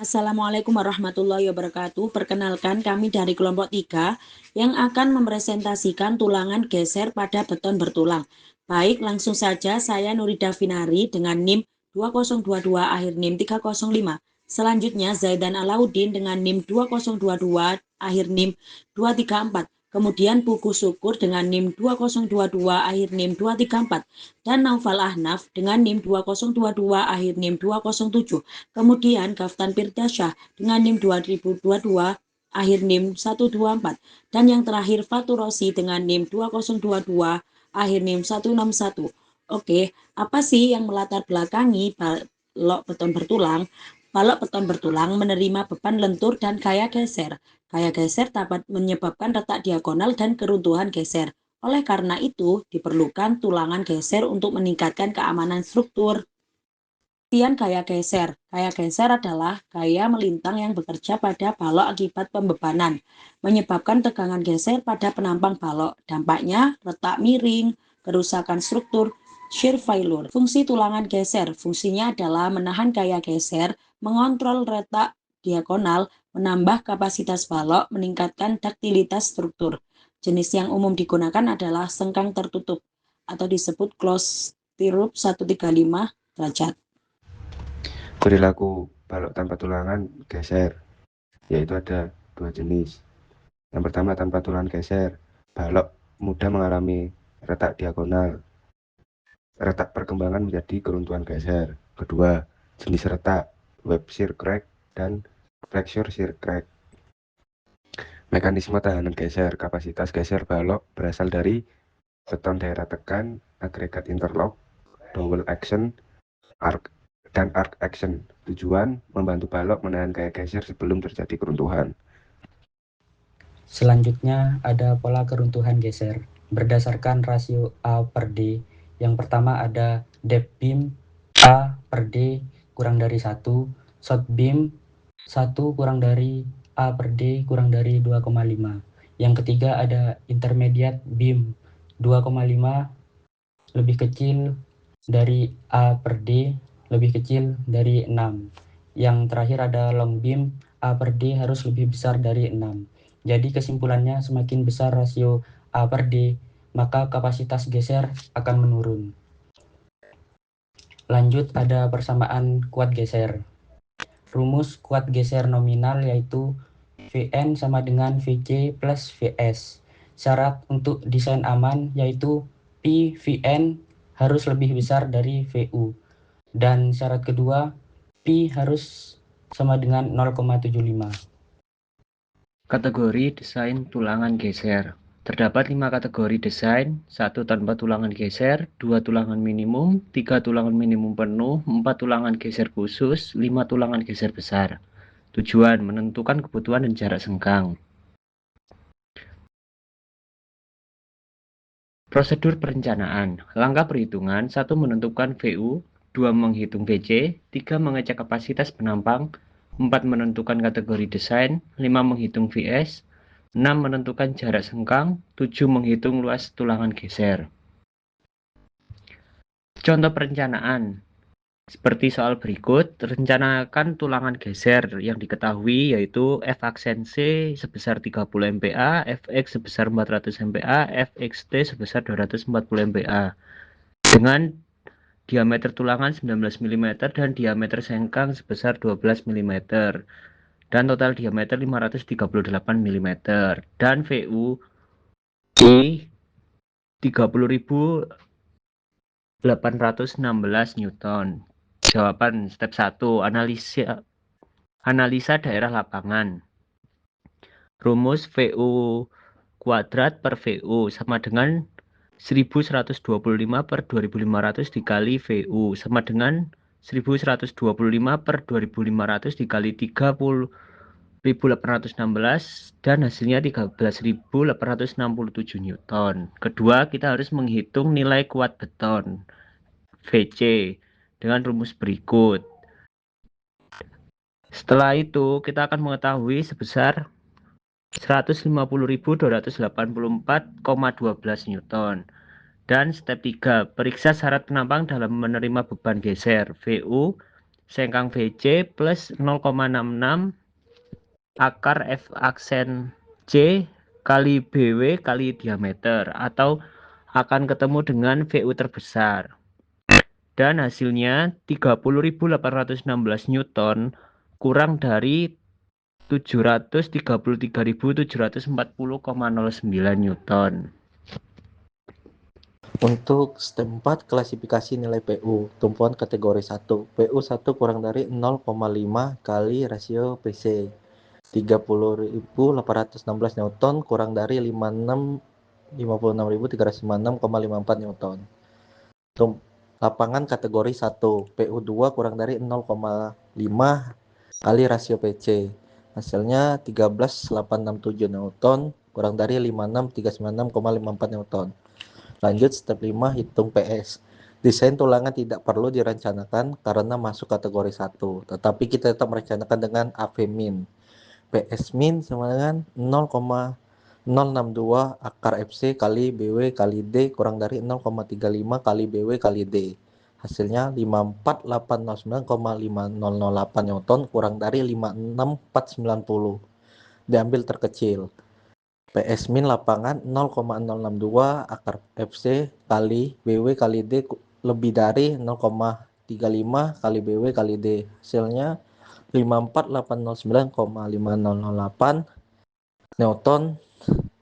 Assalamualaikum warahmatullahi wabarakatuh. Perkenalkan, kami dari kelompok 3 yang akan mempresentasikan tulangan geser pada beton bertulang. Baik, langsung saja saya Nurida Finari dengan NIM 2022 akhir NIM 305. Selanjutnya Zaidan Alauddin dengan NIM 2022 akhir NIM 234. Kemudian Pugu Syukur dengan NIM 2022 akhir NIM 234 dan Naufal Ahnaf dengan NIM 2022 akhir NIM 207. Kemudian Kaftan Firdasyah dengan NIM 2022 akhir NIM 124 dan yang terakhir Fatur Rosi dengan NIM 2022 akhir NIM 161. Oke, apa sih yang melatar belakangi balok beton bertulang? Balok beton bertulang menerima beban lentur dan gaya geser. Gaya geser dapat menyebabkan retak diagonal dan keruntuhan geser. Oleh karena itu, diperlukan tulangan geser untuk meningkatkan keamanan struktur. Pengertian gaya geser. Gaya geser adalah gaya melintang yang bekerja pada balok akibat pembebanan, menyebabkan tegangan geser pada penampang balok. Dampaknya retak miring, kerusakan struktur, shear failure. Fungsi tulangan geser. Fungsinya adalah menahan gaya geser, mengontrol retak diagonal, menambah kapasitas balok, meningkatkan daktilitas struktur. Jenis yang umum digunakan adalah sengkang tertutup atau disebut closed stirrup 135 derajat. Perilaku balok tanpa tulangan geser, yaitu ada dua jenis. Yang pertama, tanpa tulangan geser, balok mudah mengalami retak diagonal. Retak perkembangan menjadi keruntuhan geser. Kedua, jenis retak, web shear crack dan flexure shear crack. Mekanisme tahanan geser. Kapasitas geser balok berasal dari beton daerah tekan, agregat interlock, dowel action, arc dan arc action. Tujuan membantu balok menahan gaya geser sebelum terjadi keruntuhan. Selanjutnya ada pola keruntuhan geser berdasarkan rasio A per D. Yang pertama ada depth beam A per D kurang dari 1, short beam 1 kurang dari A per D kurang dari 2,5. Yang ketiga ada intermediate beam 2,5 lebih kecil dari A per D lebih kecil dari 6. Yang terakhir ada long beam A per D harus lebih besar dari 6. Jadi kesimpulannya semakin besar rasio A per D, maka kapasitas geser akan menurun. Lanjut ada persamaan kuat geser. Rumus kuat geser nominal yaitu Vn sama dengan Vc plus Vs. Syarat untuk desain aman yaitu P Vn harus lebih besar dari Vu. Dan syarat kedua, P harus sama dengan 0,75. Kategori desain tulangan geser. Terdapat 5 kategori desain, 1 tanpa tulangan geser, 2 tulangan minimum, 3 tulangan minimum penuh, 4 tulangan geser khusus, 5 tulangan geser besar. Tujuan menentukan kebutuhan dan jarak sengkang. Prosedur perencanaan. Langkah perhitungan: 1 menentukan VU, 2 menghitung VC, 3 mengecek kapasitas penampang, 4 menentukan kategori desain, 5 menghitung VS, 6 menentukan jarak sengkang, 7 menghitung luas tulangan geser. Contoh perencanaan. Seperti soal berikut, rencanakan tulangan geser yang diketahui yaitu F aksen C sebesar 30 MPa, Fx sebesar 400 MPa, Fxt sebesar 240 MPa. Dengan diameter tulangan 19 mm dan diameter sengkang sebesar 12 mm. Dan total diameter 538 mm. Dan VU I 30.816 Newton. Jawaban step 1, analisa daerah lapangan. Rumus VU kuadrat per VU sama dengan 1125 per 2500 dikali VU sama dengan 1125 per 2500 dikali 30.816 dan hasilnya 13.867 Newton. Kedua, kita harus menghitung nilai kuat beton VC dengan rumus berikut. Setelah itu, kita akan mengetahui sebesar 150.284,12 Newton. Dan step 3, periksa syarat penampang dalam menerima beban geser VU sengkang VC plus 0,66 akar F aksen C kali BW kali diameter, atau akan ketemu dengan VU terbesar. Dan hasilnya 30.816 Newton kurang dari 733.740,09 Newton. Untuk step 4, klasifikasi nilai PU, tumpuan kategori 1. PU 1 kurang dari 0,5 kali rasio PC. 30.816 Newton kurang dari 56.356,54 Newton. Lapangan kategori 1. PU 2 kurang dari 0,5 kali rasio PC. Hasilnya 13.867 Newton kurang dari 56.396,54 Newton. Lanjut step 5, hitung PS. Desain tulangan tidak perlu direncanakan karena masuk kategori 1, tetapi kita tetap merencanakan dengan AV min. PS min sama dengan 0,062 akar FC kali BW kali D kurang dari 0,35 kali BW kali D. Hasilnya 54809,5008 Newton kurang dari 56490. Diambil terkecil. PS min lapangan 0,062 akar FC kali BW kali D lebih dari 0,35 kali BW kali D. Hasilnya 54809,5008 Newton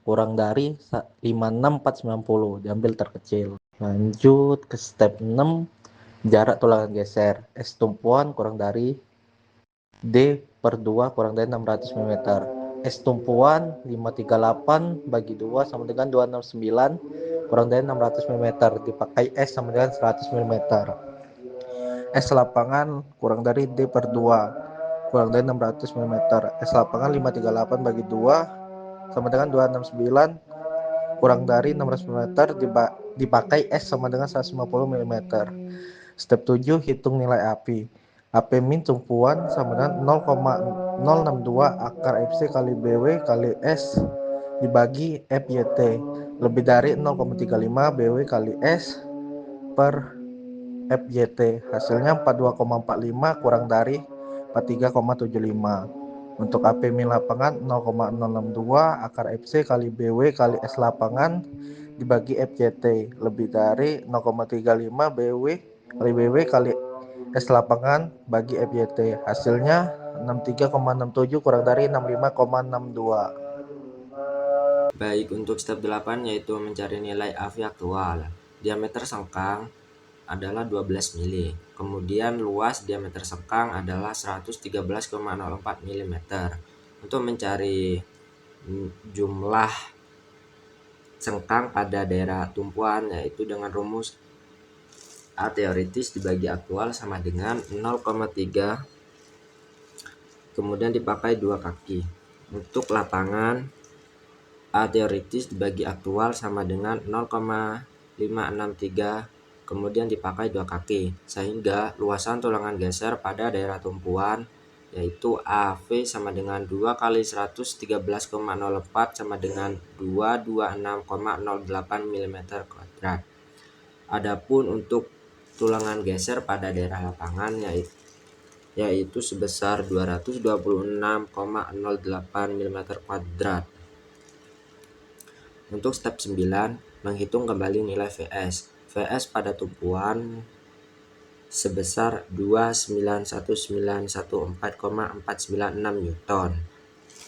kurang dari 56490. Diambil terkecil. Lanjut ke step 6, jarak tulangan geser. S tumpuan kurang dari D per 2 kurang dari 600 mm. S tumpuan 538 bagi 2 sama dengan 269 kurang dari 600 mm. Dipakai S sama dengan 100 mm. S lapangan kurang dari D per 2 kurang dari 600 mm. S lapangan 538 bagi 2 sama dengan 269 kurang dari 600 mm. Dipakai S sama dengan 150 mm. Step 7, hitung nilai AP. AP min tumpuan sama dengan 0,062 akar FC kali BW kali S dibagi FYT lebih dari 0,35 BW kali S per FYT. Hasilnya 42,45 kurang dari 43,75. Untuk AP min lapangan 0,062 akar FC kali BW kali S lapangan dibagi FYT lebih dari 0,35 BW kali BW kali S lapangan bagi FYT. Hasilnya 63,67 kurang dari 65,62. Baik, untuk step 8 yaitu mencari nilai AV aktual. Diameter sengkang adalah 12 mili. Kemudian luas diameter sengkang adalah 113,04 mm. Untuk mencari jumlah sengkang pada daerah tumpuan yaitu dengan rumus A teoritis dibagi aktual sama dengan 0,3 kemudian dipakai 2 kaki. Untuk lapangan A teoritis dibagi aktual sama dengan 0,563 kemudian dipakai 2 kaki, sehingga luasan tulangan geser pada daerah tumpuan yaitu AV sama dengan 2 kali 113,04 sama dengan 226,08 mm kuadrat. Adapun untuk tulangan geser pada daerah lapangan yaitu sebesar 226,08 mm kuadrat. Untuk step 9, menghitung kembali nilai VS. VS pada tumpuan sebesar 291.914,496 Newton.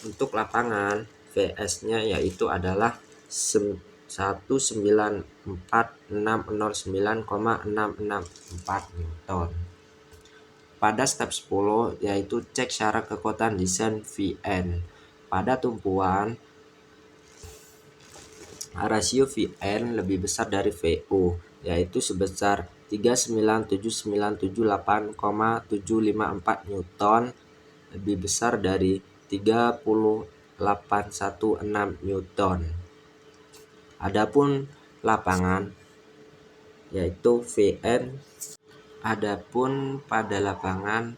Untuk lapangan VS-nya yaitu adalah 194.609,664 Newton. Pada step 10 yaitu cek syarat kekuatan desain VN. Pada tumpuan rasio VN lebih besar dari VO yaitu sebesar 39.978,754 Newton lebih besar dari 30.816 Newton. Adapun lapangan yaitu VN. Adapun pada lapangan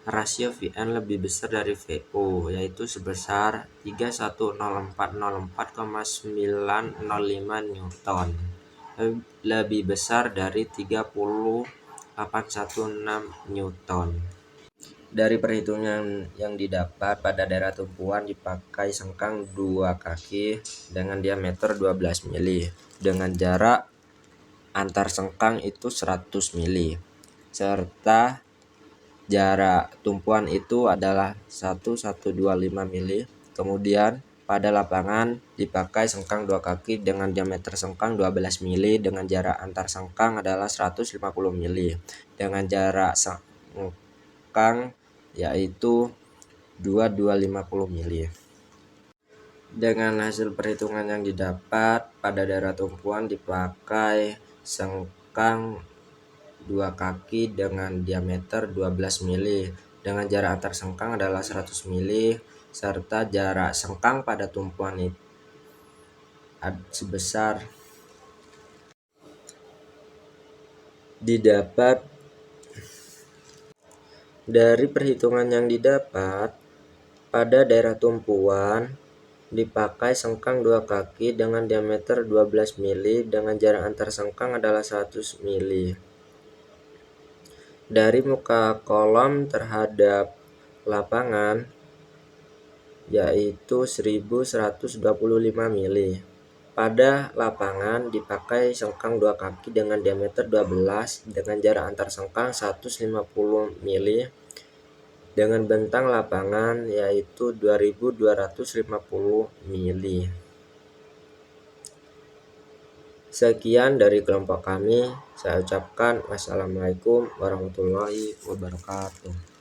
rasio VN lebih besar dari VO yaitu sebesar 31.0404,905 Newton. Lebih besar dari 30.816 Newton. Dari perhitungan yang didapat, pada daerah tumpuan dipakai sengkang 2 kaki dengan diameter 12 mili dengan jarak antar sengkang itu 100 mili, serta jarak tumpuan itu adalah 1125 mili. Kemudian pada lapangan dipakai sengkang 2 kaki dengan diameter sengkang 12 mili dengan jarak antar sengkang adalah 150 mili dengan jarak sengkang yaitu 2250 mili. Dengan hasil perhitungan yang didapat, pada daerah tumpuan dipakai sengkang 2 kaki dengan diameter 12 mili dengan jarak antar sengkang adalah 100 mili serta jarak sengkang pada tumpuan itu sebesar didapat. Dari perhitungan yang didapat, pada daerah tumpuan dipakai sengkang 2 kaki dengan diameter 12 mili dengan jarak antar sengkang adalah 100 mili. Dari muka kolom terhadap lapangan yaitu 1125 mili. Pada lapangan dipakai sengkang 2 kaki dengan diameter 12 dengan jarak antar sengkang 150 mili dengan bentang lapangan yaitu 2250 mili. Sekian dari kelompok kami. Saya ucapkan wassalamualaikum warahmatullahi wabarakatuh.